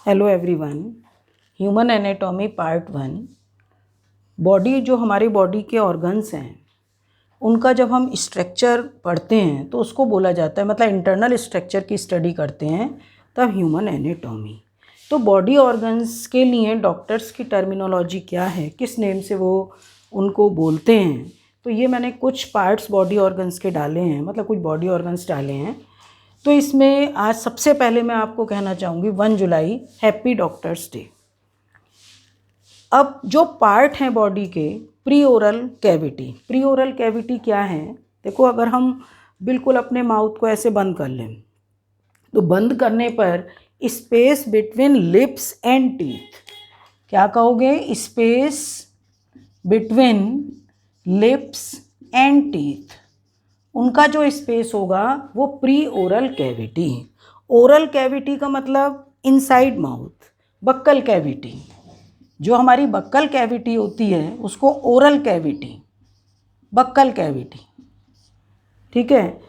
Hello everyone. Human anatomy part 1। Body, जो हमारी body के ऑर्गन्स हैं, उनका जब हम स्ट्रक्चर पढ़ते हैं तो उसको बोला जाता है, मतलब इंटरनल स्ट्रक्चर की स्टडी करते हैं तब ह्यूमन एनाटॉमी। तो बॉडी ऑर्गन्स के लिए डॉक्टर्स की टर्मिनोलॉजी क्या है, किस नेम से वो उनको बोलते हैं, तो ये मैंने कुछ पार्ट्स बॉडी ऑर्गन्स के डाले हैं, मतलब कुछ बॉडी ऑर्गन्स डाले हैं। तो इसमें आज सबसे पहले मैं आपको कहना चाहूँगी 1 जुलाई हैप्पी डॉक्टर्स डे। अब जो पार्ट हैं बॉडी के, pre oral cavity. Pre oral cavity क्या है? देखो, अगर हम बिल्कुल अपने माउथ को ऐसे बंद कर लें तो बंद करने पर space between lips and teeth, क्या कहोगे? Space between lips and teeth, उनका जो स्पेस होगा वो pre oral cavity. Oral cavity का मतलब इनसाइड माउथ। बक्कल कैविटी, जो हमारी बक्कल कैविटी होती है उसको ओरल कैविटी, बक्कल कैविटी, ठीक है।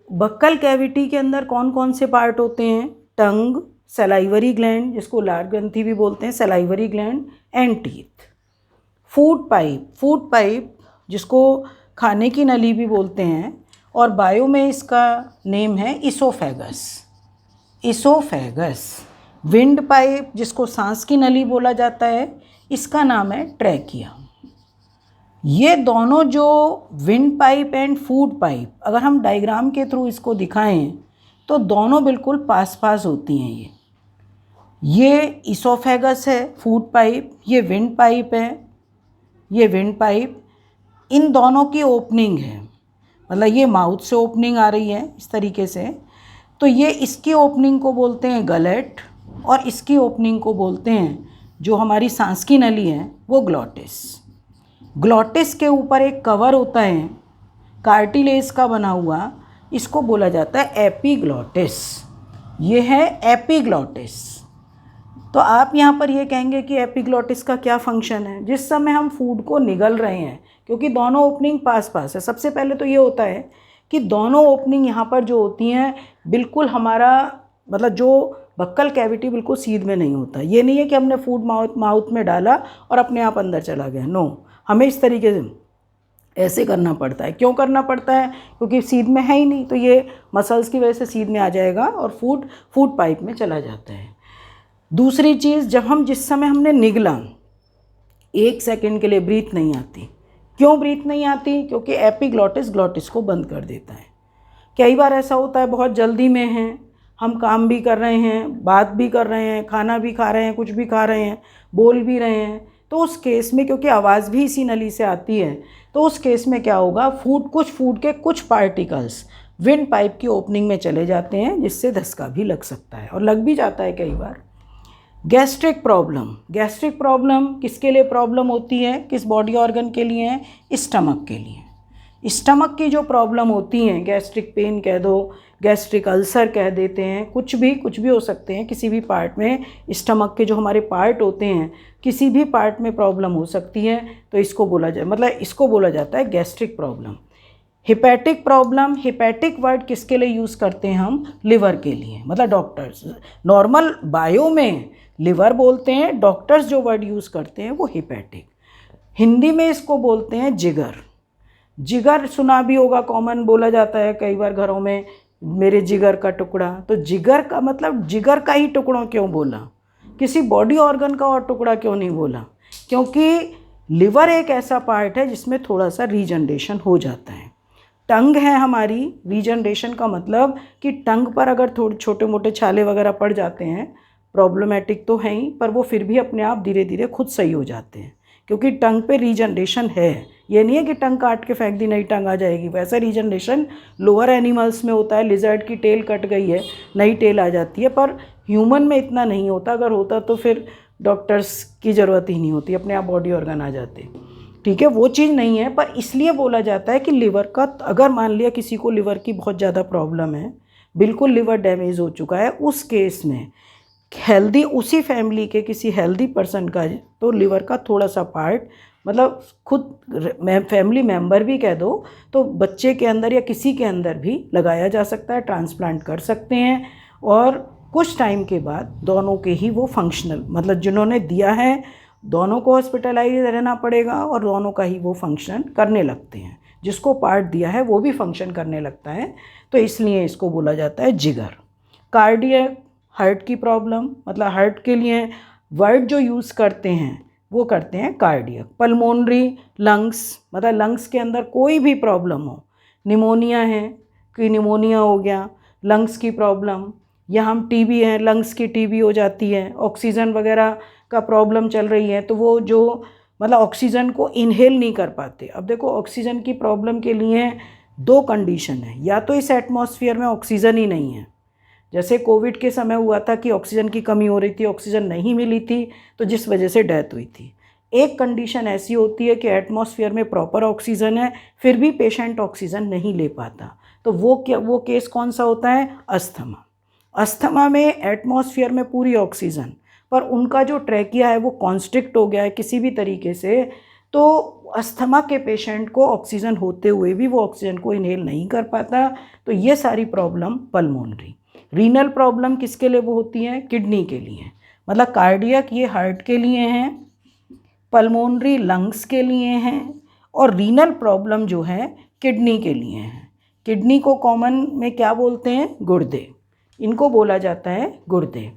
बक्कल कैविटी के अंदर कौन कौन से पार्ट होते हैं? टंग, सलाइवरी ग्लैंड, जिसको लार ग्रंथि भी बोलते हैं, salivary gland, and teeth. Food pipe, food pipe जिसको खाने की नली भी बोलते हैं, और बायो में इसका नेम है इसोफेगस, इसोफेगस। विंड पाइप, जिसको सांस की नली बोला जाता है, इसका नाम है ट्रैकिया। ये दोनों जो wind pipe and food pipe, अगर हम डायग्राम के थ्रू इसको दिखाएं तो दोनों बिल्कुल पास पास होती हैं। ये इसोफेगस है, फूड पाइप, ये विंड पाइप है, ये विंड पाइप। इन दोनों की ओपनिंग है, मतलब ये माउथ से ओपनिंग आ रही है इस तरीके से, तो ये इसकी ओपनिंग को बोलते हैं गलेट, और इसकी ओपनिंग को बोलते हैं, जो हमारी सांस की नली है, वो ग्लॉटिस। ग्लॉटिस के ऊपर एक कवर होता है कार्टिलेज का बना हुआ, इसको बोला जाता है एपीग्लॉटिस। ये है एपीग्लॉटिस। तो आप यहाँ पर ये कहेंगे कि एपीग्लॉटिस का क्या फंक्शन है? जिस समय हम फूड को निगल रहे हैं, क्योंकि दोनों ओपनिंग पास पास है, सबसे पहले तो ये होता है कि दोनों ओपनिंग यहाँ पर जो होती हैं बिल्कुल हमारा, मतलब जो बक्कल कैविटी बिल्कुल सीध में नहीं होता। ये नहीं है कि हमने फूड माउथ में डाला और अपने आप अंदर चला गया, नो, हमें इस तरीके से ऐसे करना पड़ता है। क्यों करना पड़ता है? क्योंकि सीध में है ही नहीं, तो ये मसल्स की वजह से सीध में आ जाएगा और फूड पाइप में चला जाता है। दूसरी चीज़, जिस समय हमने निगला, 1 सेकंड के लिए ब्रीथ नहीं आती। क्यों ब्रीथ नहीं आती? क्योंकि एपीग्लॉटिस ग्लॉटिस को बंद कर देता है। कई बार ऐसा होता है, बहुत जल्दी में हैं, हम काम भी कर रहे हैं, बात भी कर रहे हैं, खाना भी खा रहे हैं, कुछ भी खा रहे हैं, बोल भी रहे हैं, तो उस केस में, क्योंकि आवाज़ भी इसी नली से आती है, तो उस केस में क्या होगा, कुछ फूड के कुछ पार्टिकल्स विंड पाइप की ओपनिंग में चले जाते हैं, जिससे धक्का भी लग सकता है, और लग भी जाता है कई बार। गैस्ट्रिक प्रॉब्लम, गैस्ट्रिक प्रॉब्लम किसके लिए प्रॉब्लम होती है? किस बॉडी ऑर्गन के लिए है? स्टमक के लिए। स्टमक की जो प्रॉब्लम होती हैं, गैस्ट्रिक पेन कह दो, गैस्ट्रिक अल्सर कह देते हैं, कुछ भी हो सकते हैं। किसी भी पार्ट में, स्टमक के जो हमारे पार्ट होते हैं, किसी भी पार्ट में प्रॉब्लम हो सकती है, तो इसको बोला जाता है gastric problem. Hepatic problem, hepatic word किसके लिए यूज़ करते हैं हम? लिवर के लिए, मतलब डॉक्टर्स नॉर्मल बायो में लिवर बोलते हैं, डॉक्टर्स जो वर्ड यूज़ करते हैं वो हिपैटिक। हिंदी में इसको बोलते हैं जिगर। जिगर सुना भी होगा, कॉमन बोला जाता है कई बार घरों में, मेरे जिगर का टुकड़ा। तो जिगर का मतलब जिगर का ही टुकड़ा क्यों बोला? किसी बॉडी ऑर्गन का और टुकड़ा क्यों नहीं बोला? क्योंकि लिवर एक ऐसा पार्ट है जिसमें थोड़ा सा रीजनरेशन हो जाता है। टंग है हमारी, रीजनरेशन का मतलब कि टंग पर अगर थोड़े छोटे मोटे छाले वगैरह पड़ जाते हैं, प्रॉब्लमेटिक तो है ही, पर वो फिर भी अपने आप धीरे धीरे खुद सही हो जाते हैं, क्योंकि टंग पे रीजनरेशन है। ये नहीं है कि टंग काट के फेंक दी नई टंग आ जाएगी, वैसा रीजनरेशन लोअर एनिमल्स में होता है। लिजर्ड की टेल कट गई है, नई टेल आ जाती है, पर ह्यूमन में इतना नहीं होता। अगर होता तो फिर डॉक्टर्स की ज़रूरत ही नहीं होती, अपने आप बॉडी ऑर्गन आ जाते। ठीक है, वो चीज़ नहीं है, पर इसलिए बोला जाता है कि लिवर का, अगर मान लिया किसी को लिवर की बहुत ज़्यादा प्रॉब्लम है, बिल्कुल लिवर डैमेज हो चुका है, उस केस में हेल्दी, उसी फैमिली के किसी हेल्दी पर्सन का, तो लिवर का थोड़ा सा पार्ट, मतलब खुद फैमिली मेम्बर भी कह दो, तो बच्चे के अंदर या किसी के अंदर भी लगाया जा सकता है, ट्रांसप्लांट कर सकते हैं, और कुछ टाइम के बाद दोनों के ही वो फंक्शनल, मतलब जिन्होंने दिया है दोनों को हॉस्पिटलाइज रहना पड़ेगा और दोनों का ही वो फंक्शन करने लगते हैं। जिसको पार्ट दिया है वो भी फंक्शन करने लगता है, तो इसलिए इसको बोला जाता है जिगर। कार्डियक, हार्ट की प्रॉब्लम, मतलब हार्ट के लिए वर्ड जो यूज़ करते हैं वो करते हैं कार्डियक। पल्मोनरी, लंग्स, मतलब लंग्स के अंदर कोई भी प्रॉब्लम हो, निमोनिया है कि निमोनिया हो गया, लंग्स की प्रॉब्लम, या हम टीबी है, लंग्स की टीबी हो जाती है, ऑक्सीजन वगैरह का प्रॉब्लम चल रही है, तो वो जो मतलब ऑक्सीजन को इनहेल नहीं कर पाते। अब देखो ऑक्सीजन की प्रॉब्लम के लिए दो कंडीशन है, या तो इस एटमॉस्फेयर में ऑक्सीजन ही नहीं है, जैसे कोविड के समय हुआ था कि ऑक्सीजन की कमी हो रही थी, ऑक्सीजन नहीं मिली थी, तो जिस वजह से डेथ हुई थी। एक कंडीशन ऐसी होती है कि एटमॉस्फेयर में प्रॉपर ऑक्सीजन है, फिर भी पेशेंट ऑक्सीजन नहीं ले पाता, तो वो केस कौन सा होता है? अस्थमा। अस्थमा में एटमॉस्फेयर में पूरी ऑक्सीजन, पर उनका जो ट्रैकिया है वो कॉन्स्ट्रिक्ट हो गया है किसी भी तरीके से, तो अस्थमा के पेशेंट को ऑक्सीजन होते हुए भी वो ऑक्सीजन को इनहेल नहीं कर पाता। तो ये सारी प्रॉब्लम पल्मोनरी। रीनल प्रॉब्लम किसके लिए वो होती है? किडनी के लिए। मतलब कार्डियक ये हार्ट के लिए हैं, पल्मोनरी लंग्स के लिए हैं, और रीनल प्रॉब्लम जो है किडनी के लिए है। किडनी को कॉमन में क्या बोलते हैं? गुर्दे, इनको बोला जाता है गुर्दे।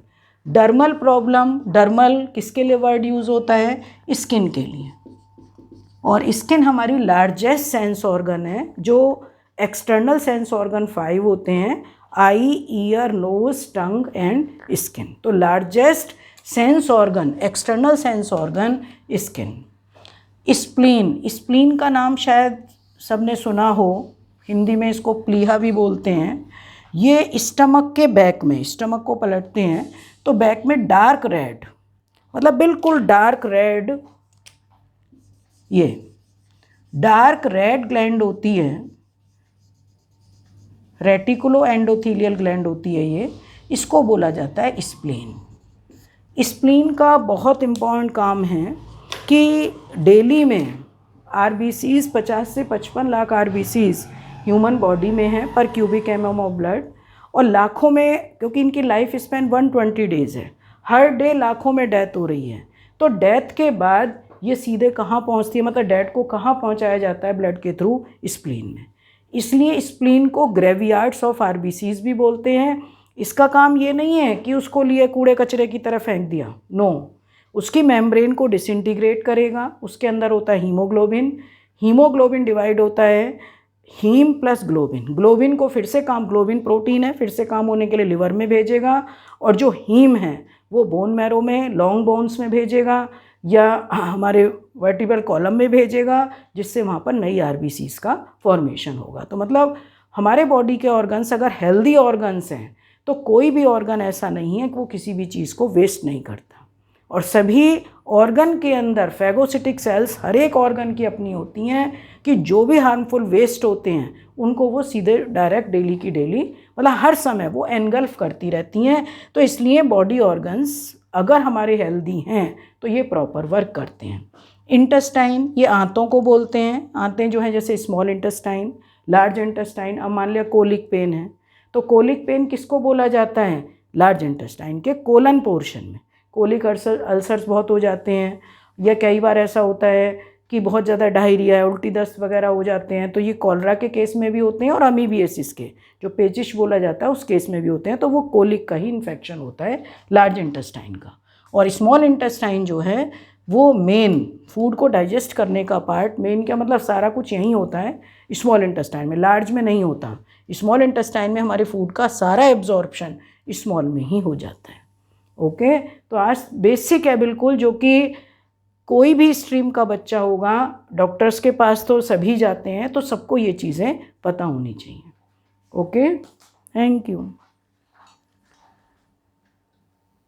डर्मल प्रॉब्लम, डर्मल किसके लिए वर्ड यूज़ होता है? स्किन के लिए। और स्किन हमारी लार्जेस्ट सेंस ऑर्गन है, जो एक्सटर्नल सेंस ऑर्गन 5 होते हैं, eye, ear, nose, tongue and skin. तो largest sense organ, external sense organ skin. Spleen, spleen का नाम शायद सबने सुना हो, हिंदी में इसको प्लीहा भी बोलते हैं। ये स्टमक के बैक में, स्टमक को पलटते हैं तो बैक में डार्क रेड, मतलब बिल्कुल डार्क रेड, ये डार्क रेड ग्लैंड होती है, रेटिकुलो एंडोथीलियल ग्लैंड होती है ये, इसको बोला जाता है स्प्लीन। स्प्लीन का बहुत इम्पोर्टेंट काम है कि डेली में आरबीसीज 50 से 55 लाख आरबीसीज ह्यूमन बॉडी में है पर क्यूबिक एमएम ऑफ ब्लड, और लाखों में, क्योंकि इनकी लाइफ स्पैन 120 डेज़ है, हर डे लाखों में डेथ हो रही है। तो डेथ के बाद ये सीधे कहाँ पहुँचती है, मतलब डेथ को कहाँ पहुँचाया जाता है ब्लड के थ्रू? स्प्लीन में। इसलिए स्प्लीन को ग्रेवयार्ड्स ऑफ आरबीसीज भी बोलते हैं। इसका काम ये नहीं है कि उसको लिए कूड़े कचरे की तरह फेंक दिया, नो, उसकी मेम्ब्रेन को डिसइंटीग्रेट करेगा। उसके अंदर होता है हीमोग्लोबिन, हीमोग्लोबिन डिवाइड होता है हीम प्लस ग्लोबिन, ग्लोबिन को फिर से काम, ग्लोबिन प्रोटीन है, फिर से काम होने के लिए लिवर में भेजेगा, और जो हीम है वो बोन मैरो में, लॉन्ग बोन्स में भेजेगा, या हमारे वर्टिब्रल कॉलम में भेजेगा, जिससे वहाँ पर नई आरबीसीज का फॉर्मेशन होगा। तो मतलब हमारे बॉडी के ऑर्गन्स अगर हेल्दी ऑर्गन्स हैं तो कोई भी ऑर्गन ऐसा नहीं है कि वो किसी भी चीज़ को वेस्ट नहीं करता, और सभी ऑर्गन के अंदर फैगोसिटिक सेल्स हर एक ऑर्गन की अपनी होती हैं कि जो भी हार्मफुल वेस्ट होते हैं उनको वो सीधे डायरेक्ट डेली की डेली, मतलब हर समय वो एनगल्फ करती रहती हैं। तो इसलिए बॉडी ऑर्गन्स अगर हमारे हेल्दी हैं तो ये प्रॉपर वर्क करते हैं। इंटेस्टाइन, ये आंतों को बोलते हैं। आंतें जो हैं जैसे स्मॉल इंटेस्टाइन, लार्ज इंटेस्टाइन। अब मान लिया कोलिक पेन है, तो कोलिक पेन किसको बोला जाता है? लार्ज इंटेस्टाइन के कोलन पोर्शन में। कोलिक अल्सर्स बहुत हो जाते हैं, या कई बार ऐसा होता है कि बहुत ज़्यादा डायरिया है, उल्टी दस्त वगैरह हो जाते हैं, तो ये कॉलरा के केस में भी होते हैं, और अमीबियासिस के, जो पेचिश बोला जाता है, उस केस में भी होते हैं। तो वो कोलिक का ही इन्फेक्शन होता है लार्ज इंटेस्टाइन का। और स्मॉल इंटेस्टाइन जो है वो मेन फूड को डाइजेस्ट करने का पार्ट, मेन क्या मतलब सारा कुछ यहीं होता है स्मॉल इंटेस्टाइन में, लार्ज में नहीं होता। स्मॉल इंटेस्टाइन में हमारे फूड का सारा एब्जॉर्प्शन स्मॉल में ही हो जाता है। ओके, तो आज बेसिक है बिल्कुल, जो कि कोई भी स्ट्रीम का बच्चा होगा, डॉक्टर्स के पास तो सभी जाते हैं, तो सबको ये चीज़ें पता होनी चाहिए। Okay, thank you.